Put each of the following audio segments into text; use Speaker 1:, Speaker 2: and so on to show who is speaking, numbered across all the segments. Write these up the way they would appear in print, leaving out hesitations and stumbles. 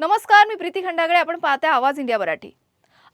Speaker 1: नमस्कार, मी प्रीती खंडागळे. आपण पाहताय आवाज इंडिया मराठी.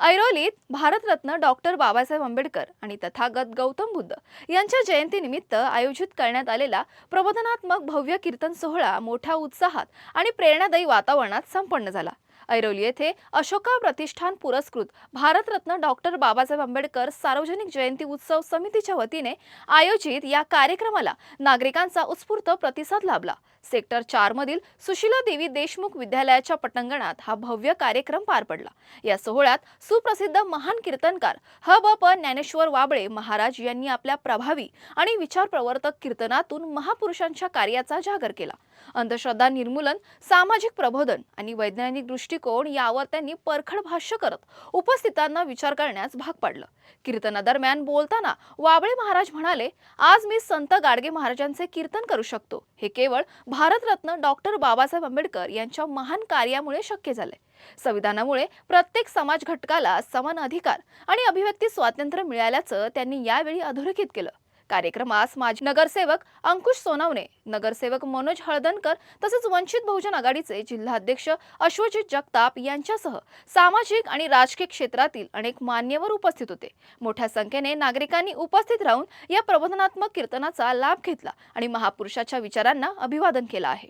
Speaker 1: ऐरोलीत भारतरत्न डॉक्टर बाबासाहेब आंबेडकर आणि तथागत गौतम बुद्ध यांच्या जयंतीनिमित्त आयोजित करण्यात आलेला प्रबोधनात्मक भव्य कीर्तन सोहळा मोठ्या उत्साहात आणि प्रेरणादायी वातावरणात संपन्न झाला. ऐरोली येथे अशोका प्रतिष्ठान पुरस्कृत भारतरत्न डॉक्टर बाबासाहेब आंबेडकर सार्वजनिक जयंती उत्सव समितीच्या वतीने आयोजित या कार्यक्रमाला नागरिकांचा उत्स्फूर्त प्रतिसाद लाभला. सेक्टर 4 मधील सुशीला देवी देशमुख विद्यालयाच्या पटांगणात हा भव्य कार्यक्रम पार पडला. या सोहळ्यात सुप्रसिद्ध महान कीर्तनकार ह.ब.प. ज्ञानेश्वर वाबळे महाराज यांनी आपल्या प्रभावी आणि विचारप्रवर्तक कीर्तनातून महापुरुषांच्या कार्याचा जागर केला. अंधश्रद्धा निर्मूलन, सामाजिक प्रबोधन आणि वैज्ञानिक दृष्टिकोन यावर त्यांनी परखड भाष्य करत उपस्थितांना विचार करण्यास भाग पाडलं. कीर्तनादरम्यान बोलताना वाबळे महाराज म्हणाले, आज मी संत गाडगे महाराजांचे कीर्तन करू शकतो. हे केवळ भारतरत्न डॉक्टर बाबासाहेब आंबेडकर यांच्या महान कार्यामुळे शक्य झाले. संविधानामुळे प्रत्येक समाज घटकाला समान अधिकार आणि अभिव्यक्ती स्वातंत्र्य मिळाल्याचं त्यांनी यावेळी अधोरेखित केलं. कार्यक्रमास माजी नगरसेवक अंकुश सोनवणे, नगरसेवक मनोज हळदणकर तसेच वंचित बहुजन आघाडीचे जिल्हाध्यक्ष अश्वजित जगताप यांच्यासह सामाजिक आणि राजकीय क्षेत्रातील अनेक मान्यवर उपस्थित होते. मोठ्या संख्येने नागरिकांनी उपस्थित राहून या प्रबोधनात्मक कीर्तनाचा लाभ घेतला आणि महापुरुषाच्या विचारांना अभिवादन केलं आहे.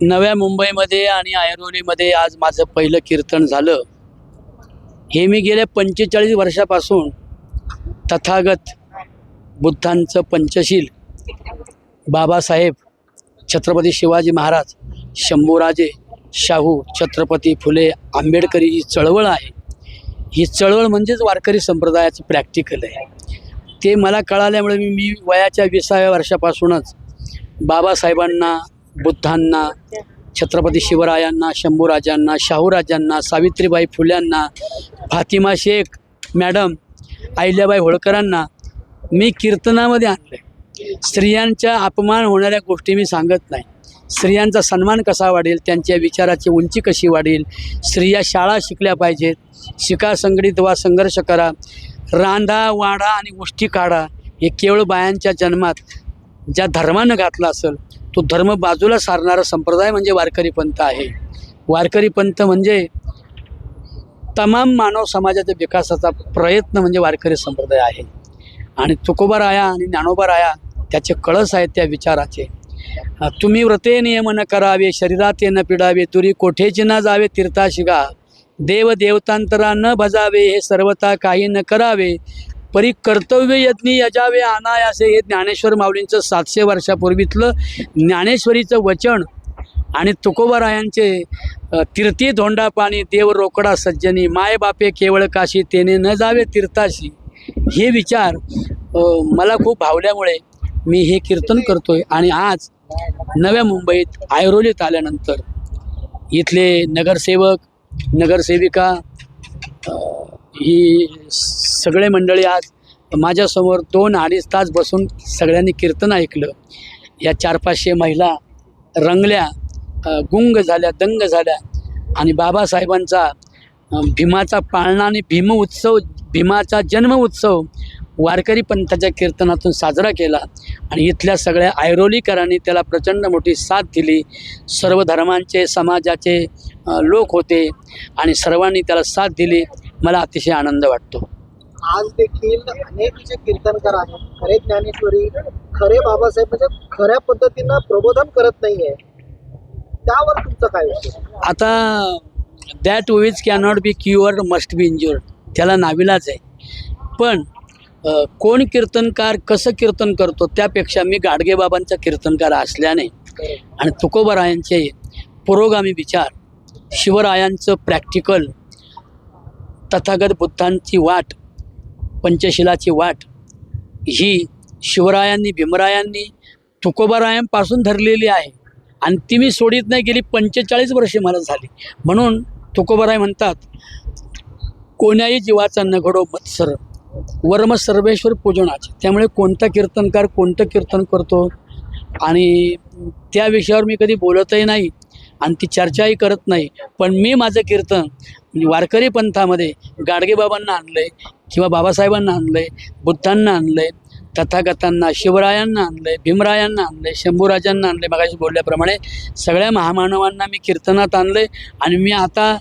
Speaker 2: नव्या मुंबईमध्ये आणि ऐरोलीमध्ये आज माझं पहिलं कीर्तन झालं. हे मी गेल्या 45 वर्षापासून तथागत बुद्धांचं पंचशील, बाबासाहेब, छत्रपती शिवाजी महाराज, शंभूराजे, शाहू, छत्रपती फुले, आंबेडकरी ही चळवळ आहे. ही चळवळ म्हणजेच वारकरी संप्रदायाचं प्रॅक्टिकल आहे. ते मला कळाल्यामुळे मी वयाच्या 20व्या वर्षापासूनच बाबासाहेबांना, बुद्धांना, छत्रपती शिवरायांना, शंभूराजांना, शाहूराजांना, सावित्रीबाई फुल्यांना, फातिमा शेख मॅडम, अहिल्याबाई होळकरांना मी कीर्तनामध्ये आणले. स्त्रियांच्या अपमान होणाऱ्या गोष्टी मी सांगत नाही. स्त्रियांचा सन्मान कसा वाढेल, त्यांच्या विचाराची उंची कशी वाढेल, स्त्रिया शाळा शिकल्या पाहिजेत, शिका, संघटित व्हा, संघर्ष करा, रांधा वाढा आणि गोष्टी काढा. हे केवळ बायांच्या जन्मात ज्या धर्मानं घातला असेल तो धर्म बाजूला सारणारा संप्रदाय म्हणजे वारकरी पंथ आहे. वारकरी पंथ म्हणजे तमाम मानव समाजाच्या विकासाचा प्रयत्न म्हणजे वारकरी संप्रदाय आहे. आणि तुकोबाराया आणि ज्ञानोबाराया त्याचे कळस आहेत त्या विचाराचे. तुम्ही व्रते नियम न करावे, शरीरात न पिडावे, तुरी कोठेची न जावे, तीर्था शिगा, देव देवतांतरा न भजावे, हे सर्वता काही न करावे, परी कर्तव्य यज्ञी यजावे अनायासे. हे ज्ञानेश्वर माऊलींचं 700 वर्षापूर्वीतलं ज्ञानेश्वरीचं वचन आणि तुकोबारायांचे तीर्थी धोंडा पाणी, देव रोकडा सज्जनी, माय बापे केवळ काशी, तेने न जावे तीर्थाशी. हे विचार मला खूप भावल्यामुळे मी हे कीर्तन करतोय. आणि आज नव्या मुंबईत ऐरोलीत आल्यानंतर इथले नगरसेवक, नगरसेविका ही सगळे मंडळी आज माझ्यासमोर 2-2.5 तास बसून सगळ्यांनी कीर्तन ऐकलं. या 400-500 महिला रंगल्या, गुंग झाल्या, दंग झाल्या आणि बाबासाहेबांचा भीमाचा पाळणा आणि भीमाचा जन्म उत्सव वारकरी पंथाच्या कीर्तनातून साजरा केला. आणि इथल्या सगळ्या ऐरोलीकरांनी त्याला प्रचंड मोठी साथ दिली. सर्व धर्मांचे, समाजाचे लोक होते आणि सर्वांनी त्याला साथ दिली. मला अतिशय आनंद वाटतो.
Speaker 3: आज देखील अनेक जे कीर्तनकार आहेत, खरे ज्ञानेश्वरी, खरे बाबासाहेब म्हणजे खऱ्या पद्धतीनं प्रबोधन करत नाहीये, त्यावर तुमचं काय विषय?
Speaker 2: आता that which cannot be क्युअर्ड must be injured, त्याला नाविलाज आहे. पण कोण कीर्तनकार कसं कीर्तन करतो त्यापेक्षा मी गाडगेबाबांचा कीर्तनकार असल्याने आणि तुकोबारायांचे पुरोगामी विचार, शिवरायांचं प्रॅक्टिकल, तथागत बुद्धांची वाट, पंचशिलाची वाट ही शिवरायांनी, भीमरायांनी तुकोबारायांपासून धरलेली आहे आणि ती मी सोडित नाही. गेली 45 वर्षे मला झाली. म्हणून तुकोबाराय म्हणतात, कोण्याही जीवाचा न घडो मत्सर, वर्म सर्वेश्वर पूजनाचे. त्यामुळे कोणता कीर्तनकार कोणतं कीर्तन करतो आणि त्या विषयावर मी कधी बोलतही नाही आणि ती चर्चाही करत नाही. पण मी माझं कीर्तन वारकरी पंथामध्ये गाडगेबाबांना आणलं आहे किंवा बाबासाहेबांना आणलं आहे, बुद्धांना आणलं आहे, तथागतांना, शिवरायांना आणलंय, भीमरायांना आणलंय, शंभूराजांना आणलंय. मगाशी बोलल्याप्रमाणे सगळ्या महामानवांना मी कीर्तनात आणलंय. आणि मी आता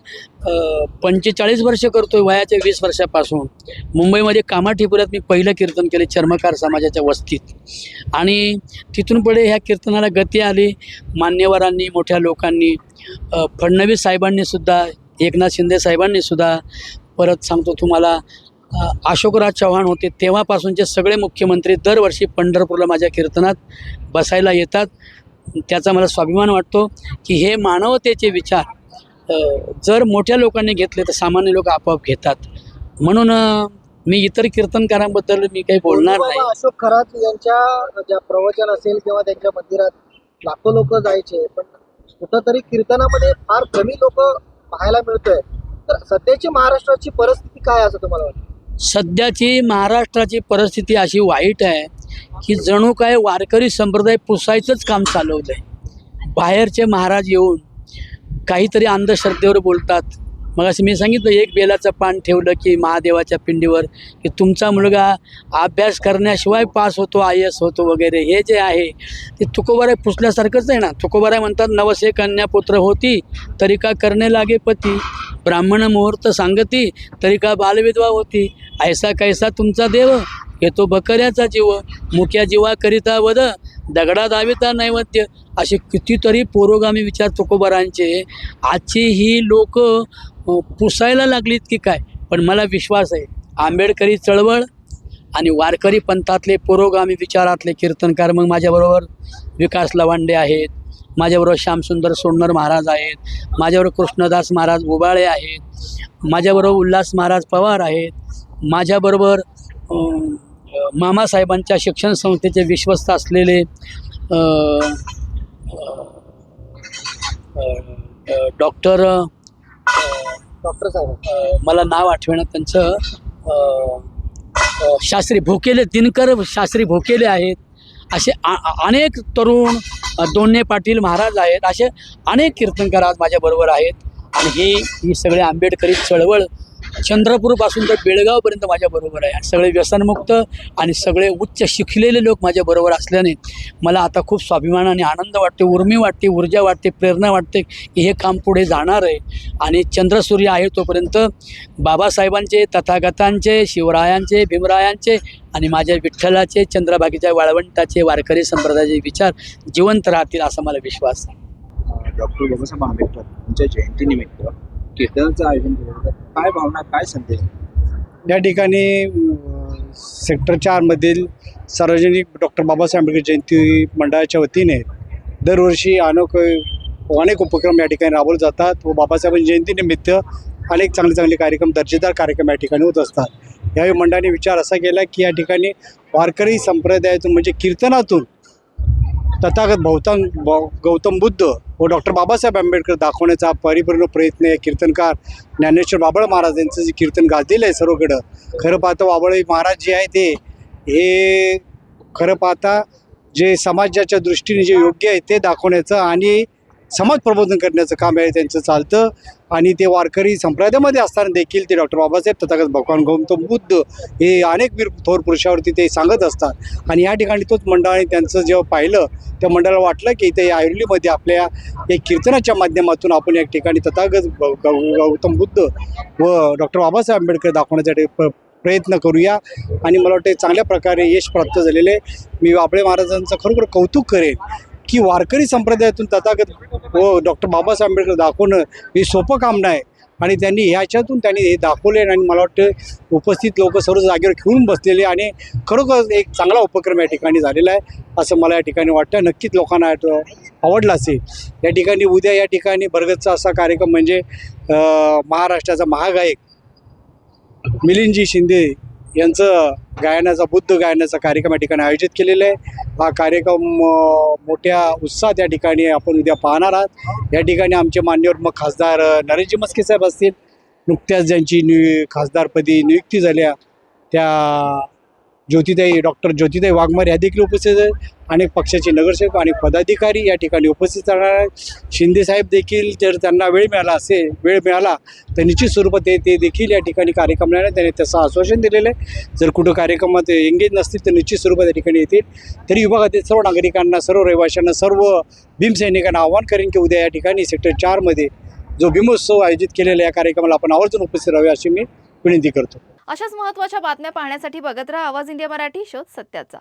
Speaker 2: 45 वर्ष करतोय, वयाच्या 20 वर्षापासून. मुंबईमध्ये कामाठीपुरात मी पहिलं कीर्तन केले चर्मकार समाजाच्या वस्तीत. आणि तिथून पुढे ह्या कीर्तनाला गती आली. मान्यवरांनी, मोठ्या लोकांनी, फडणवीस साहेबांनीसुद्धा, एकनाथ शिंदे साहेबांनीसुद्धा, परत सांगतो तुम्हाला अशोकराज चव्हाण होते तेव्हापासूनचे सगळे मुख्यमंत्री दरवर्षी पंढरपूरला माझ्या कीर्तनात बसायला येतात. त्याचा मला स्वाभिमान वाटतो की हे मानवतेचे विचार जर मोठ्या लोकांनी घेतले तर सामान्य लोक आपोआप घेतात. म्हणून मी इतर कीर्तनकारांबद्दल मी काही बोलणार नाही.
Speaker 3: अशोक खरात यांच्या ज्या प्रवचन असेल किंवा त्यांच्या मंदिरात लाखो लोक जायचे, पण कुठंतरी कीर्तनामध्ये फार कमी लोक पाहायला मिळतोय. तर सध्याची महाराष्ट्राची परिस्थिती काय असं तुम्हाला वाटतं?
Speaker 2: सध्याची महाराष्ट्राची परिस्थिती अशी वाईट आहे की जणू काय वारकरी संप्रदाय पुसायचंच काम चालवलं आहे. बाहेरचे महाराज येऊन काहीतरी अंधश्रद्धेवर बोलतात. मग असं मी सांगितलं, एक बेलाचं पान ठेवलं की महादेवाच्या पिंडीवर की तुमचा मुलगा अभ्यास करण्याशिवाय पास होतो, IAS होतो वगैरे, हे जे आहे ते तुकोबाराय पुसल्यासारखंच आहे ना. तुकोबाराय म्हणतात, नवसे कन्या पुत्र होती तरी का करणे लागे पती, ब्राह्मण मुहूर्त सांगती तरी का बालविधवा होती, ऐसा कैसा तुमचा देव येतो बकऱ्याचा जीव, मुक्या जीवा करिता वध दगडा दाविता नैवेद्य. असे कितीतरी पुरोगामी विचार तुकोबारांचे आजची ही लोक पुसायला लागलीत की काय. पण मला विश्वास आहे आंबेडकरी चळवळ आणि वारकरी पंथातले पुरोगामी विचारातले कीर्तनकार, मग माझ्याबरोबर विकास लवांडे आहेत, माझ्याबरोबर श्यामसुंदर सोडणर महाराज आहेत, माझ्याबरोबर कृष्णदास महाराज उबाळे आहेत, माझ्याबरोबर उल्हास महाराज पवार आहेत, माझ्याबरोबर मामासाहेबांच्या शिक्षण संस्थेचे विश्वस्त असलेले डॉक्टर
Speaker 3: साहेब,
Speaker 2: मला नाव आठवणं त्यांचं, शास्त्री भोकेले, दिनकर शास्त्री भोकेले आहेत. असे अनेक तरुण, दोन्हे पाटील महाराज आहेत. असे अनेक कीर्तनकार आज माझ्याबरोबर आहेत. आणि ही सगळे आंबेडकरी चळवळ चंद्रपूरपासून तर बेळगावपर्यंत माझ्याबरोबर आहे. सगळे व्यसनमुक्त आणि सगळे उच्च शिकलेले लोक माझ्याबरोबर असल्याने मला आता खूप स्वाभिमान आणि आनंद वाटते, उर्मी वाटते, ऊर्जा वाटते, प्रेरणा वाटते की हे काम पुढे जाणार आहे. आणि चंद्रसूर्य आहे तोपर्यंत बाबासाहेबांचे, तथागतांचे, शिवरायांचे, भीमरायांचे आणि माझ्या विठ्ठलाचे, चंद्रभागेच्या वाळवंटाचे, वारकरी संप्रदायाचे विचार जिवंत राहतील असा मला विश्वास आहे.
Speaker 4: डॉक्टर बाबासाहेब आंबेडकर यांच्या जयंतीनिमित्त कीर्तनाचं आयोजन केलं होतं. काय भावना, काय संदेश?
Speaker 5: या ठिकाणी सेक्टर 4मधील सार्वजनिक डॉक्टर बाबासाहेब आंबेडकर जयंती मंडळाच्या वतीने दरवर्षी अनेक उपक्रम या ठिकाणी राबवले जातात व बाबासाहेब जयंतीनिमित्त अनेक चांगले कार्यक्रम, दर्जेदार कार्यक्रम या ठिकाणी होत असतात. यावेळी मंडळाने विचार असा केला की या ठिकाणी वारकरी संप्रदायातून म्हणजे कीर्तनातून तथागत गौतम बुद्ध व डॉक्टर बाबासाहेब आंबेडकर दाखवण्याचा परिपूर्ण प्रयत्न आहे. कीर्तनकार ज्ञानेश्वर बाबळ महाराज यांचं जे कीर्तन गाजलेलं आहे सर्वकडं, खरं पाहता बाबळ महाराज जे आहे ते हे खरं पाहता जे समाजाच्या दृष्टीने जे योग्य आहे ते दाखवण्याचं आणि समाज प्रबोधन करण्याचं काम आहे त्यांचं चालतं. आणि ते वारकरी संप्रदायामध्ये असताना देखील ते डॉक्टर बाबासाहेब तथागत भगवान गौतम बुद्ध हे अनेक वीर थोर पुरुषावरती ते सांगत असतात. आणि या ठिकाणी तोच मंडळाने त्यांचं जेव्हा पाहिलं त्या मंडळाला वाटलं की इथे ऐरोलीमध्ये आपल्या एक कीर्तनाच्या माध्यमातून आपण या ठिकाणी तथागत गौतम बुद्ध व डॉक्टर बाबासाहेब आंबेडकर दाखवण्यासाठी प्रयत्न करूया. आणि मला वाटतं चांगल्या प्रकारे यश प्राप्त झालेले. मी बाबळे महाराजांचं खरोखर कौतुक करेन की वारकरी संप्रदायातून तथागत व डॉक्टर बाबासाहेब आंबेडकर दाखवणं हे सोपं काम नाही. आणि त्यांनी ह्याच्यातून त्यांनी हे दाखवले. आणि मला वाटतं उपस्थित लोक सर्व जागेवर खेळून बसलेले आणि खरोखर एक चांगला उपक्रम या ठिकाणी झालेला आहे असं मला या ठिकाणी वाटतं. नक्कीच लोकांना आवडला असेल. या ठिकाणी उद्या या ठिकाणी भरगतचा असा कार्यक्रम म्हणजे महाराष्ट्राचा महागायक मिलिंदजी शिंदे यांचं बुद्ध गायनाचा कार्यक्रम या ठिकाणी आयोजित केलेला आहे. हा कार्यक्रम मोठ्या उत्साहात या ठिकाणी आपण उद्या पाहणार आहात. या ठिकाणी आमचे मान्यवर मग खासदार नरेशजी मस्के साहेब असतील, नुकत्याच ज्यांची खासदारपदी नियुक्ती झाल्या त्या डॉक्टर ज्योतिताई वाघमारे ह्या देखील उपस्थित आहेत. अनेक पक्षाचे नगरसेवक आणि पदाधिकारी या ठिकाणी उपस्थित राहणार आहेत. शिंदेसाहेब देखील जर त्यांना वेळ मिळाला तर निश्चित स्वरूपात ते देखील या ठिकाणी कार्यक्रमाला त्यांनी तसं आश्वासन दिलेलं आहे. जर कुठं कार्यक्रमात एंगेज नसतील तर निश्चित स्वरूपात या ठिकाणी येतील. तरी विभागातील सर्व नागरिकांना, सर्व रहिवाशांना, सर्व भीमसैनिकांना आवाहन करेन की उद्या या ठिकाणी सेक्टर 4मध्ये जो भीमोत्सव आयोजित केलेला या कार्यक्रमाला आपण आवर्जून उपस्थित राहावे अशी मी विनंती करतो.
Speaker 1: अशाच महत्त्वाच्या बातम्या पाहण्यासाठी बघत राहा आवाज इंडिया मराठी, शोध सत्याचा.